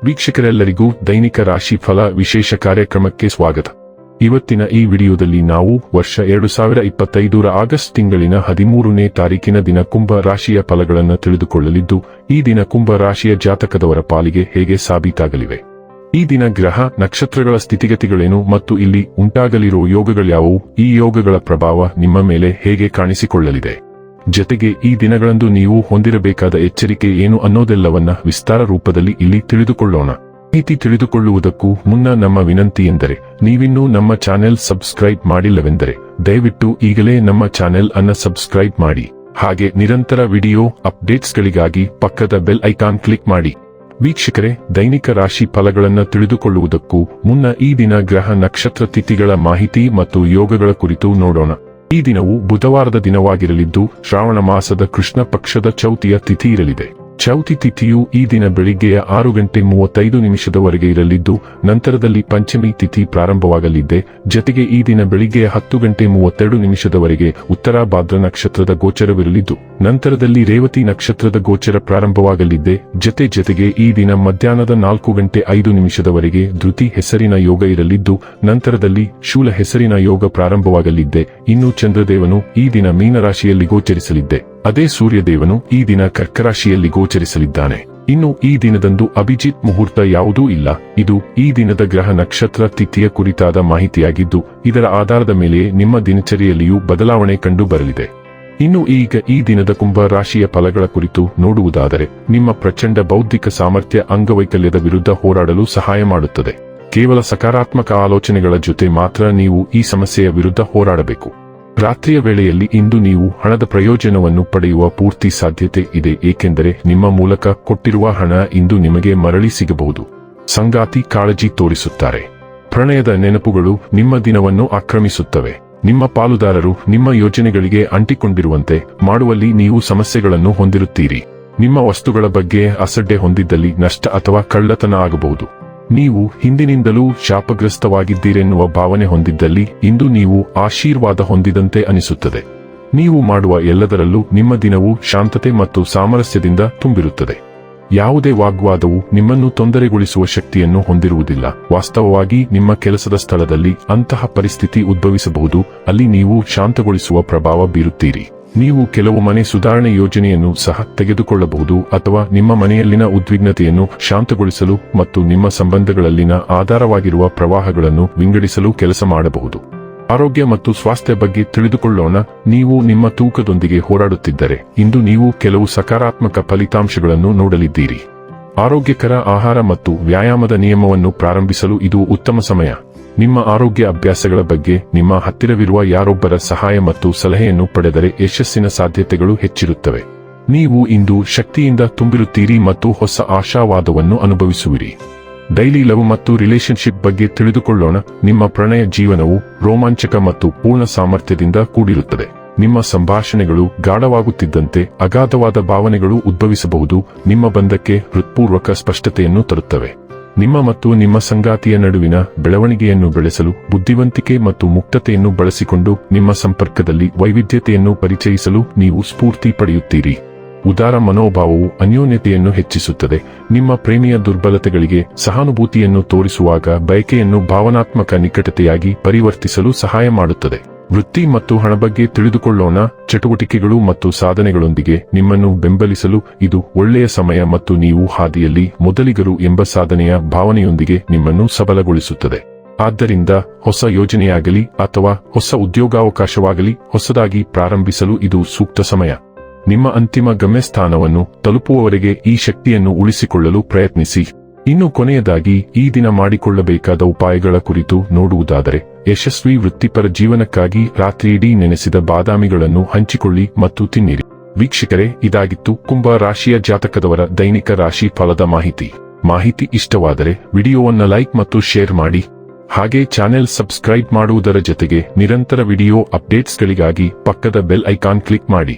ವೀಕ್ಷಕರೆಲ್ಲರಿಗೂ ದೈನಿಕ ರಾಶಿ ಫಲ ವಿಶೇಷ ಕಾರ್ಯಕ್ರಮಕ್ಕೆ ಸ್ವಾಗತ. ಇವತ್ತಿನ ಈ ವಿಡಿಯೋದಲ್ಲಿ ನಾವು ವರ್ಷ 2025ರ ಆಗಸ್ಟ್ ತಿಂಗಳಿನ 13ನೇ ತಾರೀಕಿನ ದಿನ ಕುಂಭ ರಾಶಿಯ ಫಲಗಳನ್ನು ತಿಳಿದುಕೊಳ್ಳಲಿದ್ದು, ಈ ದಿನ ಕುಂಭ ರಾಶಿಯ ಜಾತಕದವರ ಪಾಲಿಗೆ ಹೇಗೆ ಸಾಬೀತಾಗಲಿವೆ, ಈ ದಿನ ಗ್ರಹ ನಕ್ಷತ್ರಗಳ ಸ್ಥಿತಿಗತಿಗಳೇನು ಮತ್ತು ಇಲ್ಲಿ ಉಂಟಾಗಲಿರುವ ಯೋಗಗಳ್ಯಾವುವು, ಈ ಯೋಗಗಳ ಪ್ರಭಾವ ನಿಮ್ಮ ಮೇಲೆ ಹೇಗೆ ಕಾಣಿಸಿಕೊಳ್ಳಲಿದೆ, ಜತೆಗೆ ಈ ದಿನಗಳಂದು ನೀವು ಹೊಂದಿರಬೇಕಾದ ಎಚ್ಚರಿಕೆ ಏನು ಅನ್ನೋದೆಲ್ಲವನ್ನ ವಿಸ್ತಾರ ರೂಪದಲ್ಲಿ ಇಲ್ಲಿ ತಿಳಿದುಕೊಳ್ಳೋಣ. ಮಾಹಿತಿ ತಿಳಿದುಕೊಳ್ಳುವುದಕ್ಕೂ ಮುನ್ನ ನಮ್ಮ ವಿನಂತಿ ಎಂದರೆ, ನೀವಿನ್ನೂ ನಮ್ಮ ಚಾನೆಲ್ ಸಬ್ಸ್ಕ್ರೈಬ್ ಮಾಡಿಲ್ಲವೆಂದರೆ ದಯವಿಟ್ಟು ಈಗಲೇ ನಮ್ಮ ಚಾನೆಲ್ ಅನ್ನು ಸಬ್ಸ್ಕ್ರೈಬ್ ಮಾಡಿ. ಹಾಗೆ ನಿರಂತರ ವಿಡಿಯೋ ಅಪ್ಡೇಟ್ಸ್ಗಳಿಗಾಗಿ ಪಕ್ಕದ ಬೆಲ್ ಐಕಾನ್ ಕ್ಲಿಕ್ ಮಾಡಿ. ವೀಕ್ಷಕರೇ, ದೈನಿಕ ರಾಶಿ ಫಲಗಳನ್ನು ತಿಳಿದುಕೊಳ್ಳುವುದಕ್ಕೂ ಮುನ್ನ ಈ ದಿನ ಗ್ರಹ ನಕ್ಷತ್ರ ತಿಥಿಗಳ ಮಾಹಿತಿ ಮತ್ತು ಯೋಗಗಳ ಕುರಿತು ನೋಡೋಣ. ಈ ದಿನವು ಬುಧವಾರದ ದಿನವಾಗಿರಲಿದ್ದು, ಶ್ರಾವಣ ಮಾಸದ ಕೃಷ್ಣ ಪಕ್ಷದ ಚೌತಿಯ ತಿಥಿ ಇರಲಿದೆ. ಚೌತಿ ತಿಥಿಯು ಈ ದಿನ ಬೆಳಿಗ್ಗೆಯ 6:35 ಇರಲಿದ್ದು, ನಂತರದಲ್ಲಿ ಪಂಚಮಿ ತಿಥಿ ಪ್ರಾರಂಭವಾಗಲಿದೆ. ಜತೆಗೆ ಈ ದಿನ ಬೆಳಿಗ್ಗೆಯ 10:32 ಉತ್ತರ ಭಾದ್ರ ನಕ್ಷತ್ರದ ಗೋಚರವಿರಲಿದ್ದು, ನಂತರದಲ್ಲಿ ರೇವತಿ ನಕ್ಷತ್ರದ ಗೋಚರ ಪ್ರಾರಂಭವಾಗಲಿದೆ. ಜತೆಗೆ ಈ ದಿನ ಮಧ್ಯಾಹ್ನದ 4:05 ಧೃತಿ ಹೆಸರಿನ ಯೋಗ ಇರಲಿದ್ದು, ನಂತರದಲ್ಲಿ ಶೂಲ ಹೆಸರಿನ ಯೋಗ ಪ್ರಾರಂಭವಾಗಲಿದೆ. ಇನ್ನು ಚಂದ್ರದೇವನು ಈ ದಿನ ಮೀನರಾಶಿಯಲ್ಲಿ ಗೋಚರಿಸಲಿದ್ದೆ, ಅದೇ ಸೂರ್ಯದೇವನು ಈ ದಿನ ಕರ್ಕರಾಶಿಯಲ್ಲಿ ಗೋಚರಿಸಲಿದ್ದಾನೆ. ಇನ್ನು ಈ ದಿನದಂದು ಅಭಿಜಿತ್ ಮುಹೂರ್ತ ಯಾವುದೂ ಇಲ್ಲ. ಇದು ಈ ದಿನದ ಗ್ರಹ ನಕ್ಷತ್ರ ತಿಥಿಯ ಕುರಿತಾದ ಮಾಹಿತಿಯಾಗಿದ್ದು, ಇದರ ಆಧಾರದ ಮೇಲೆ ನಿಮ್ಮ ದಿನಚರಿಯಲ್ಲಿಯೂ ಬದಲಾವಣೆ ಕಂಡು ಬರಲಿದೆ. ಇನ್ನು ಈಗ ಈ ದಿನದ ಕುಂಭ ರಾಶಿಯ ಫಲಗಳ ಕುರಿತು ನೋಡುವುದಾದರೆ, ನಿಮ್ಮ ಪ್ರಚಂಡ ಬೌದ್ಧಿಕ ಸಾಮರ್ಥ್ಯ ಅಂಗವೈಕಲ್ಯದ ವಿರುದ್ಧ ಹೋರಾಡಲು ಸಹಾಯ ಮಾಡುತ್ತದೆ. ಕೇವಲ ಸಕಾರಾತ್ಮಕ ಆಲೋಚನೆಗಳ ಜೊತೆ ಮಾತ್ರ ನೀವು ಈ ಸಮಸ್ಯೆಯ ವಿರುದ್ಧ ಹೋರಾಡಬೇಕು. ರಾತ್ರಿಯ ವೇಳೆಯಲ್ಲಿ ಇಂದು ನೀವು ಹಣದ ಪ್ರಯೋಜನವನ್ನು ಪಡೆಯುವ ಪೂರ್ತಿ ಸಾಧ್ಯತೆ ಇದೆ, ಏಕೆಂದರೆ ನಿಮ್ಮ ಮೂಲಕ ಕೊಟ್ಟಿರುವ ಹಣ ಇಂದು ನಿಮಗೆ ಮರಳಿ ಸಿಗಬಹುದು. ಸಂಗಾತಿ ಕಾಳಜಿ ತೋರಿಸುತ್ತಾರೆ. ಪ್ರಣಯದ ನೆನಪುಗಳು ನಿಮ್ಮ ದಿನವನ್ನು ಆಕ್ರಮಿಸುತ್ತವೆ. ನಿಮ್ಮ ಪಾಲುದಾರರು ನಿಮ್ಮ ಯೋಜನೆಗಳಿಗೆ ಅಂಟಿಕೊಂಡಿರುವಂತೆ ಮಾಡುವಲ್ಲಿ ನೀವು ಸಮಸ್ಯೆಗಳನ್ನು ಹೊಂದಿರುತ್ತೀರಿ. ನಿಮ್ಮ ವಸ್ತುಗಳ ಬಗ್ಗೆ ಅಸಡ್ಡೆ ಹೊಂದಿದ್ದಲ್ಲಿ ನಷ್ಟ ಅಥವಾ ಕಳ್ಳತನ ಆಗಬಹುದು. ನೀವು ಹಿಂದಿನಿಂದಲೂ ಶಾಪಗ್ರಸ್ತವಾಗಿದ್ದೀರೆನ್ನುವ ಭಾವನೆ ಹೊಂದಿದ್ದಲ್ಲಿ ಇಂದು ನೀವು ಆಶೀರ್ವಾದ ಹೊಂದಿದಂತೆ ಅನಿಸುತ್ತದೆ. ನೀವು ಮಾಡುವ ಎಲ್ಲದರಲ್ಲೂ ನಿಮ್ಮ ದಿನವು ಶಾಂತತೆ ಮತ್ತು ಸಾಮರಸ್ಯದಿಂದ ತುಂಬಿರುತ್ತದೆ. ಯಾವುದೇ ವಾಗ್ವಾದವು ನಿಮ್ಮನ್ನು ತೊಂದರೆಗೊಳಿಸುವ ಶಕ್ತಿಯನ್ನು ಹೊಂದಿರುವುದಿಲ್ಲ. ವಾಸ್ತವವಾಗಿ ನಿಮ್ಮ ಕೆಲಸದ ಸ್ಥಳದಲ್ಲಿ ಅಂತಹ ಪರಿಸ್ಥಿತಿ ಉದ್ಭವಿಸಬಹುದು, ಅಲ್ಲಿ ನೀವು ಶಾಂತಗೊಳಿಸುವ ಪ್ರಭಾವ ಬೀರುತ್ತೀರಿ. ನೀವು ಕೆಲವು ಮನೆ ಸುಧಾರಣೆ ಯೋಜನೆಯನ್ನು ಸಹ ತೆಗೆದುಕೊಳ್ಳಬಹುದು, ಅಥವಾ ನಿಮ್ಮ ಮನೆಯಲ್ಲಿನ ಉದ್ವಿಗ್ನತೆಯನ್ನು ಶಾಂತಗೊಳಿಸಲು ಮತ್ತು ನಿಮ್ಮ ಸಂಬಂಧಗಳಲ್ಲಿನ ಆಧಾರವಾಗಿರುವ ಪ್ರವಾಹಗಳನ್ನು ವಿಂಗಡಿಸಲು ಕೆಲಸ ಮಾಡಬಹುದು. ಆರೋಗ್ಯ ಮತ್ತು ಸ್ವಾಸ್ಥ್ಯ ಬಗ್ಗೆ ತಿಳಿದುಕೊಳ್ಳೋಣ. ನೀವು ನಿಮ್ಮ ತೂಕದೊಂದಿಗೆ ಹೋರಾಡುತ್ತಿದ್ದರೆ ಇಂದು ನೀವು ಕೆಲವು ಸಕಾರಾತ್ಮಕ ಫಲಿತಾಂಶಗಳನ್ನು ನೋಡಲಿದ್ದೀರಿ. ಆರೋಗ್ಯಕರ ಆಹಾರ ಮತ್ತು ವ್ಯಾಯಾಮದ ನಿಯಮವನ್ನು ಪ್ರಾರಂಭಿಸಲು ಇದು ಉತ್ತಮ ಸಮಯ. ನಿಮ್ಮ ಆರೋಗ್ಯ ಅಭ್ಯಾಸಗಳ ಬಗ್ಗೆ ನಿಮ್ಮ ಹತ್ತಿರವಿರುವ ಯಾರೊಬ್ಬರ ಸಹಾಯ ಮತ್ತು ಸಲಹೆಯನ್ನು ಪಡೆದರೆ ಯಶಸ್ಸಿನ ಸಾಧ್ಯತೆಗಳು ಹೆಚ್ಚಿರುತ್ತವೆ. ನೀವು ಇಂದು ಶಕ್ತಿಯಿಂದ ತುಂಬಿರುತ್ತೀರಿ ಮತ್ತು ಹೊಸ ಆಶಾವಾದವನ್ನು ಅನುಭವಿಸುವಿರಿ. ಡೈಲಿ ಲವ್ ಮತ್ತು ರಿಲೇಶನ್ಶಿಪ್ ಬಗ್ಗೆ ತಿಳಿದುಕೊಳ್ಳೋಣ. ನಿಮ್ಮ ಪ್ರಣಯ ಜೀವನವು ರೋಮಾಂಚಕ ಮತ್ತು ಪೂರ್ಣ ಸಾಮರ್ಥ್ಯದಿಂದ ಕೂಡಿರುತ್ತದೆ. ನಿಮ್ಮ ಸಂಭಾಷಣೆಗಳು ಗಾಢವಾಗುತ್ತಿದ್ದಂತೆ ಅಗಾಧವಾದ ಭಾವನೆಗಳು ಉದ್ಭವಿಸಬಹುದು. ನಿಮ್ಮ ಬಂಧಕ್ಕೆ ಹೃತ್ಪೂರ್ವಕ ಸ್ಪಷ್ಟತೆಯನ್ನು ತರುತ್ತವೆ. ನಿಮ್ಮ ಮತ್ತು ನಿಮ್ಮ ಸಂಗಾತಿಯ ನಡುವಿನ ಬೆಳವಣಿಗೆಯನ್ನು ಬೆಳೆಸಲು ಬುದ್ಧಿವಂತಿಕೆ ಮತ್ತು ಮುಕ್ತತೆಯನ್ನು ಬಳಸಿಕೊಂಡು ನಿಮ್ಮ ಸಂಪರ್ಕದಲ್ಲಿ ವೈವಿಧ್ಯತೆಯನ್ನು ಪರಿಚಯಿಸಲು ನೀವು ಸ್ಫೂರ್ತಿ ಪಡೆಯುತ್ತೀರಿ. ಉದಾರ ಮನೋಭಾವವು ಅನ್ಯೋನ್ಯತೆಯನ್ನು ಹೆಚ್ಚಿಸುತ್ತದೆ. ನಿಮ್ಮ ಪ್ರೇಮಿಯ ದುರ್ಬಲತೆಗಳಿಗೆ ಸಹಾನುಭೂತಿಯನ್ನು ತೋರಿಸುವಾಗ ಬಯಕೆಯನ್ನು ಭಾವನಾತ್ಮಕ ನಿಕಟತೆಯಾಗಿ ಪರಿವರ್ತಿಸಲು ಸಹಾಯ ಮಾಡುತ್ತದೆ. ವೃತ್ತಿ ಮತ್ತು ಹಣ ಬಗ್ಗೆ ತಿಳಿದುಕೊಳ್ಳೋಣ. ಚಟುವಟಿಕೆಗಳು ಮತ್ತು ಸಾಧನೆಗಳೊಂದಿಗೆ ನಿಮ್ಮನ್ನು ಬೆಂಬಲಿಸಲು ಇದು ಒಳ್ಳೆಯ ಸಮಯ ಮತ್ತು ನೀವು ಹಾದಿಯಲ್ಲಿ ಮೊದಲಿಗರು ಎಂಬ ಸಾಧನೆಯ ಭಾವನೆಯೊಂದಿಗೆ ನಿಮ್ಮನ್ನು ಸಬಲಗೊಳಿಸುತ್ತದೆ. ಆದ್ದರಿಂದ ಹೊಸ ಯೋಜನೆಯಾಗಲಿ ಅಥವಾ ಹೊಸ ಉದ್ಯೋಗಾವಕಾಶವಾಗಲಿ ಹೊಸದಾಗಿ ಪ್ರಾರಂಭಿಸಲು ಇದು ಸೂಕ್ತ ಸಮಯ. ನಿಮ್ಮ ಅಂತಿಮ ಗಮ್ಯಸ್ಥಾನವನ್ನು ತಲುಪುವವರೆಗೆ ಈ ಶಕ್ತಿಯನ್ನು ಉಳಿಸಿಕೊಳ್ಳಲು ಪ್ರಯತ್ನಿಸಿ. ಇನ್ನು ಕೊನೆಯದಾಗಿ ಈ ದಿನ ಮಾಡಿಕೊಳ್ಳಬೇಕಾದ ಉಪಾಯಗಳ ಕುರಿತು ನೋಡುವುದಾದರೆ, ಯಶಸ್ವಿ ವೃತ್ತಿಪರ ಜೀವನಕ್ಕಾಗಿ ರಾತ್ರಿಯಿಡೀ ನೆನೆಸಿದ ಬಾದಾಮಿಗಳನ್ನು ಹಂಚಿಕೊಳ್ಳಿ ಮತ್ತು ತಿನ್ನಿರಿ. ವೀಕ್ಷಕರೇ, ಇದಾಗಿತ್ತು ಕುಂಭ ರಾಶಿಯ ಜಾತಕದವರ ದೈನಿಕ ರಾಶಿ ಫಲದ ಮಾಹಿತಿ ಇಷ್ಟವಾದರೆ ವಿಡಿಯೋವನ್ನು ಲೈಕ್ ಮತ್ತು ಶೇರ್ ಮಾಡಿ. ಹಾಗೆ ಚಾನೆಲ್ ಸಬ್ಸ್ಕ್ರೈಬ್ ಮಾಡುವುದರ ಜೊತೆಗೆ ನಿರಂತರ ವಿಡಿಯೋ ಅಪ್ಡೇಟ್ಸ್ಗಳಿಗಾಗಿ ಪಕ್ಕದ ಬೆಲ್ ಐಕಾನ್ ಕ್ಲಿಕ್ ಮಾಡಿ.